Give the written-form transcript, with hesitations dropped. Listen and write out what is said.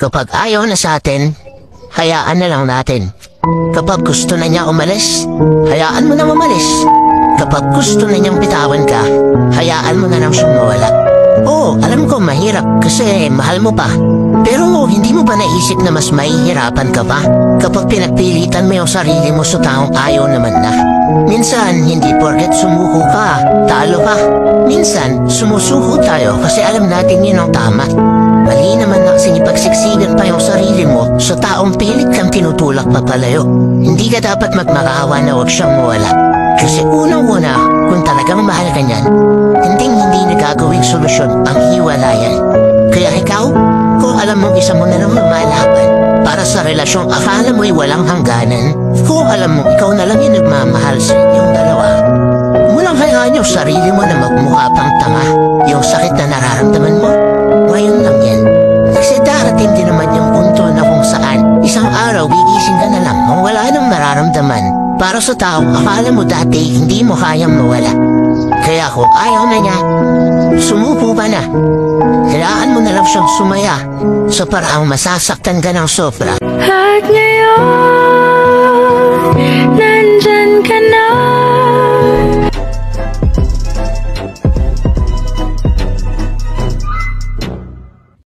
Kapag ayaw na sa atin, hayaan na lang natin. Kapag gusto na niya umalis, hayaan mo na umalis. Kapag gusto na niyang bitawan ka, hayaan mo na lang siyang mawala. Oo, alam ko mahirap kasi mahal mo pa. Pero hindi mo ba naisip na mas mahihirapan ka pa kapag pinagpilitan mo yung sarili mo sa taong ayaw naman na? Minsan, hindi porket sumuko ka, talo ka. Minsan, sumusuko tayo kasi alam natin yun ang tama. Mali naman na kasing ipagsiksikan pa yung sarili mo sa taong pilit kang tinutulak papalayo. Hindi ka dapat magmakaawa na huwag siyang mawala. Kasi unang-una, kung talagang mahal ka niyan, hindi nagagawing solusyon ang hiwalayan. Kaya ikaw, kung alam mong isa mo na lang lumalaban para sa relasyong akala mo'y walang hangganan, kung alam mong ikaw na lang yung nagmamahal sa inyong dalawa, mulang hayaan yung sarili mo na magmukha pang tanga. Yung sakit na nararamdaman mo, ngayon lang yan. Kasi darating din naman yung punto na kung saan isang araw gigising ka na lang nang wala nang nararamdaman para sa taong akala mo dati hindi mo kayang mawala. Kaya kung ayaw na niya, sumuko ba na? Kailangan mo na lang siyang sumaya sa paraang masasaktan ka ng sobra. At ngayon, nandyan ka na.